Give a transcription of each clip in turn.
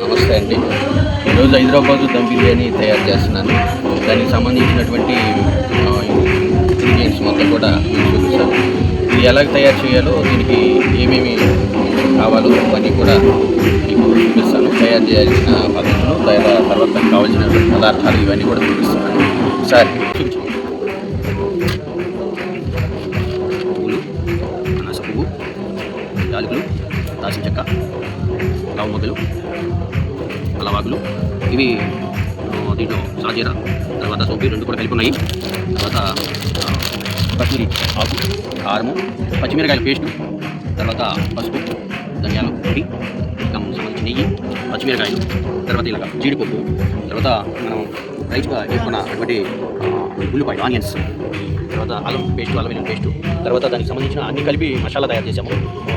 నమస్తే అండి. ఈరోజు హైదరాబాదు దమ్ బిర్యానీ తయారు చేస్తున్నాను. దానికి సంబంధించినటువంటి ఇంగ్రీడియంట్స్ మొత్తం కూడా మీకు చూపిస్తాను. ఇది ఎలా తయారు చేయాలో, దీనికి ఏమేమి కావాలో అవన్నీ కూడా మీకు చూపిస్తాను. తయారు చేయాల్సిన పద్ధతులు, తర్వాత కావాల్సిన పదార్థాలు ఇవన్నీ కూడా చూపిస్తున్నాను. ఒకసారి చూపించండి. పువ్వులు, అనాస పువ్వు, యాలకులు, దాల్చిన చెక్క, లవంగలు, లవాకులు, ఇవి దీంట్లో సాజీరా, తర్వాత సోంపి రెండు కూడా కలిపి ఉన్నాయి. తర్వాత కస్తూరి ఆకు, కారము, పచ్చిమిరకాయల పేస్టు, తర్వాత పసుపు, ధనియాల పొడి, సంబంధించి నెయ్యి, పచ్చిమిరకాయలు, తర్వాత ఇలాగ జీడిపప్పు, తర్వాత మనం రైస్గా వేసుకున్నటువంటి ఉల్లిపాయ ఆనియన్స్, తర్వాత అల్లం పేస్టు, అల్లం వెల్లుల్లి పేస్టు, తర్వాత దానికి సంబంధించిన అన్ని కలిపి మసాలా తయారు చేసాము.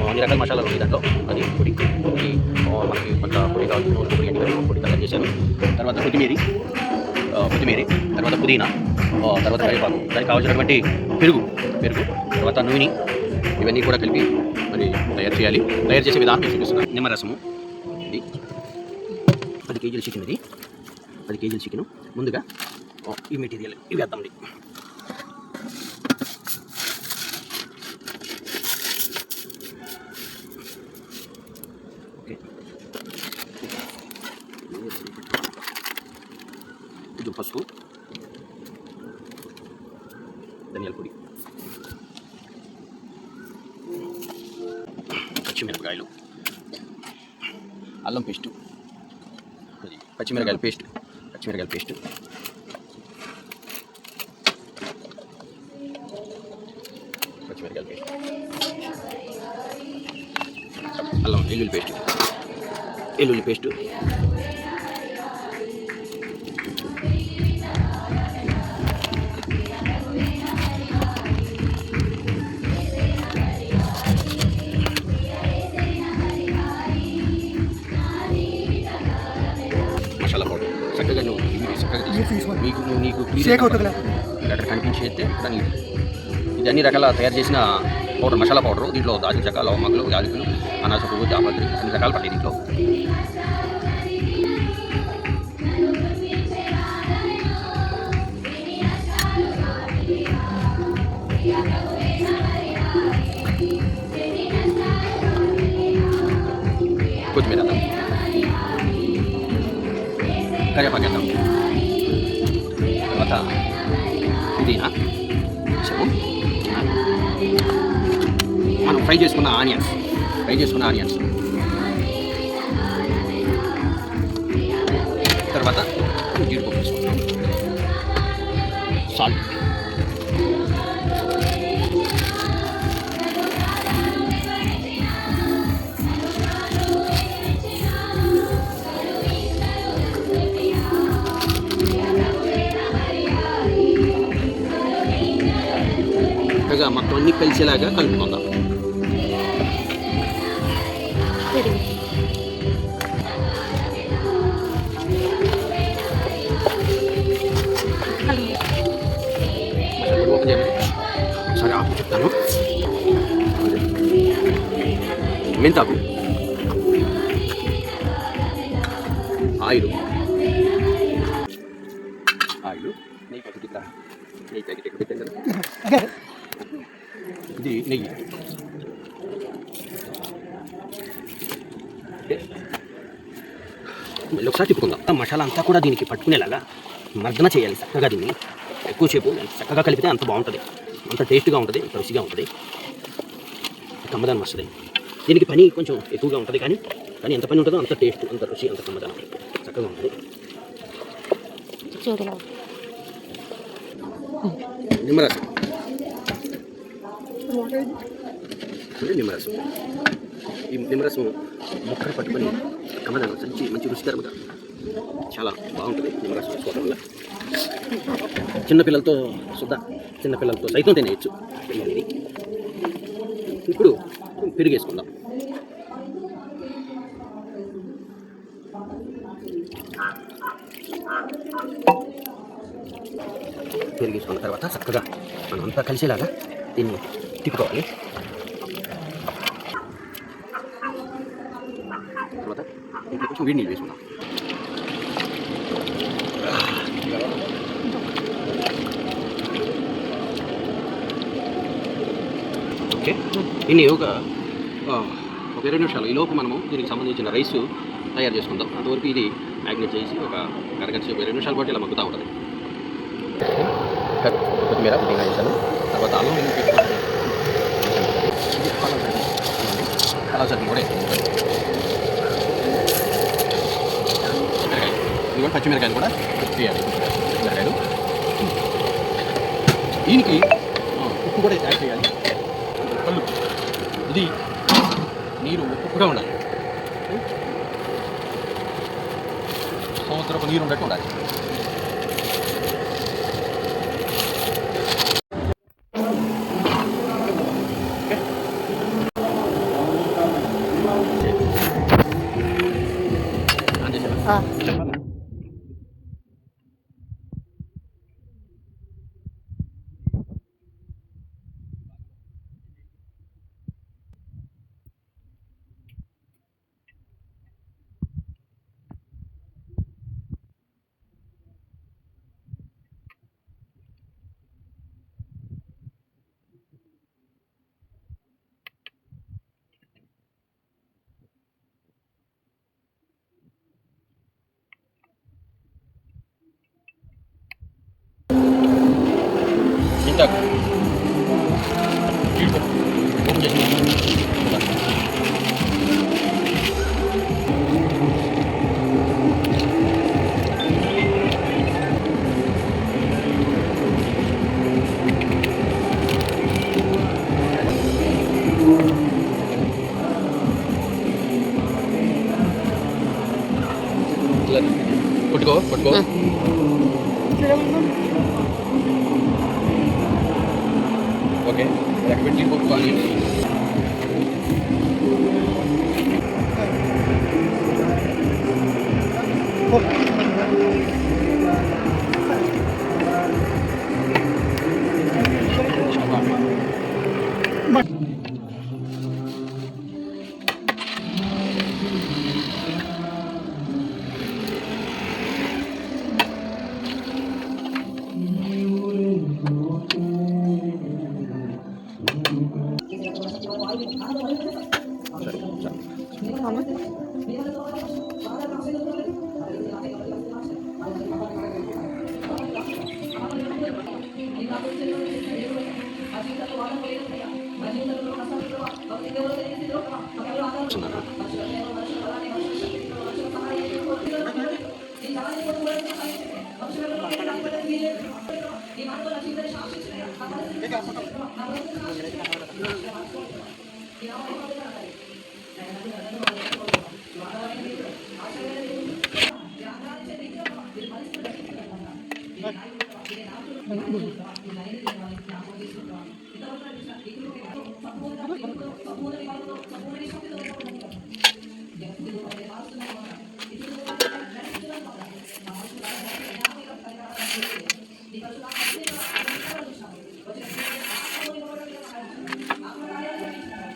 అన్ని రకాల మసాలాలు ఉన్నాయి దాంట్లో. అది పొడి మనకి కొంత పొడి కావాలి, పొడి అన్ని కలిపి పొడి తయారు చేశాను. తర్వాత కొత్తిమీర, తర్వాత పుదీనా, తర్వాత కరివేపాకు, దానికి కావాల్సినటువంటి పెరుగు, తర్వాత నూనె, ఇవన్నీ కూడా కలిపి మరి తయారు చేయాలి. తయారు చేసే విధానం నేను చూపిస్తున్నాను. నిమ్మరసము, ఇది 10 కేజీల చికెన్, ఇది 10 కేజీల చికెను. ముందుగా ఈ మెటీరియల్ ఇవి వేద్దామండి. ఓకే, కొంచెం పసుపు, ధనియాల పొడి, పచ్చిమిరపకాయలు, అల్లం పేస్టు, పచ్చిమిరకాయల పేస్టు, అల్లం వెల్లుల్లి పేస్టు, మసాలా పౌడర్. చక్కగా నీకు లెటర్ కనిపించేస్తే దాన్ని ఇది అన్ని రకాల తయారు చేసిన పౌడర్, మసాలా పౌడరు. దీంట్లో దాల్చిన చెక్క, లవంగాలు, యాలకులు, అనాస పువ్వు, జాపత్రి, అన్ని రకాలు పట్టాయి దీంట్లో. కొత్తిమీర వేద్దాం, కరివేపాకు వేద్దాం, తర్వాత పుదీనా వేసాము. మనం ఫ్రై చేసుకున్న ఆనియన్స్, తర్వాత జీడిపప్పు వేసుకుంటాం, సాల్ట్, మొత్తం అన్ని కలిసేలాగా కలుపుకుందాం. సరే ఆపు చెప్తాను. మెంతాకు, ఆయిల్, నెయ్యి ప్యాకెట్ ఎక్కడ పెట్టాను కదా, ఇది నెయ్యి. మళ్ళీ ఒకసారి తిప్పుకుందాం. మసాలా అంతా కూడా దీనికి పట్టుకునేలాగా మర్దన చేయాలి చక్కగా. దీన్ని ఎక్కువసేపు చక్కగా కలిపితే అంత బాగుంటుంది, అంత టేస్ట్గా ఉంటుంది, అంత రుచిగా ఉంటుంది, కమ్మదనం వస్తుంది. దీనికి పని కొంచెం ఎక్కువగా ఉంటుంది, కానీ ఎంత పని ఉంటుందో అంత టేస్ట్, అంత రుచి, అంత కమ్మదనం చక్కగా ఉంటుంది. నిమ్మరసం, ఈ నిమ్మరసం మొక్కలు పట్టుకొని కమ్మదనం మంచి రుచికరంగా చాలా బాగుంటుంది. నిమ్మరసం వేసుకోవడం వల్ల చిన్నపిల్లలతో సైతం తినేయచ్చు. ఇప్పుడు పెరుగు వేసుకుందాం. పెరుగు వేసుకున్న తర్వాత చక్కగా మనం అంతా కలిసేలాగా దీన్ని తిప్పుకోవాలి. తర్వాత కొంచెం వేడి నీళ్ళు వేసుకుందాం. ఓకే, దీన్ని ఒక 20 నిమిషాలు ఈలోపు మనము దీనికి సంబంధించిన రైస్ తయారు చేసుకుందాం. అంతవరకు ఇది మ్యాగ్నేట్ చేసి ఒక అరగంట సేపు 20 నిమిషాల పాటు ఇలా మగ్గుతూ ఉంటుంది. కొత్తిమీర పుదీనా వేసాను, తర్వాత అల్లం వెల్లుల్లి పేస్ట్ అలా చట్నీ కూడా ఇదిగో పచ్చిమిరకాయలు కూడా వేయాలి. పచ్చిమిరకాయలు దీనికి ఉప్పు కూడా యాడ్ చేయాలి. కళ్ళు ఇది నీరు ఉప్పుగా ఉండాలి, సంవత్సరపు నీరు ఉండట్టు ఉండాలి. Так. పట్టుకో ఓకే, పెట్టి పట్టుకోవాలి.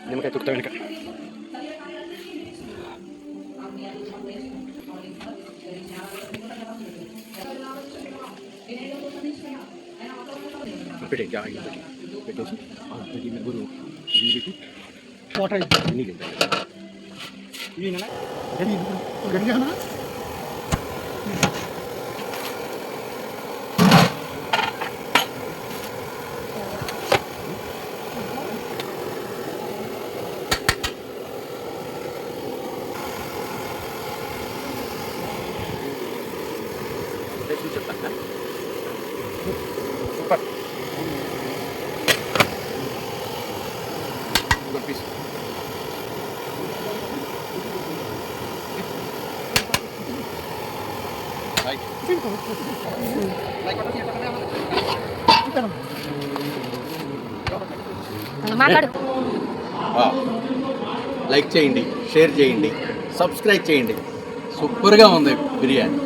నిమ్మకాయ తుక్కుతా వెనుక పెట్టే పెట్టేసి ముగ్గురు పెట్టి వాటర్ నీళ్ళు గడిగానా చెప్తాను సూపర్ గుడ్ పీస్ లైక్ చేయండి, షేర్ చేయండి, సబ్స్క్రైబ్ చేయండి. సూపర్గా ఉంది బిర్యానీ.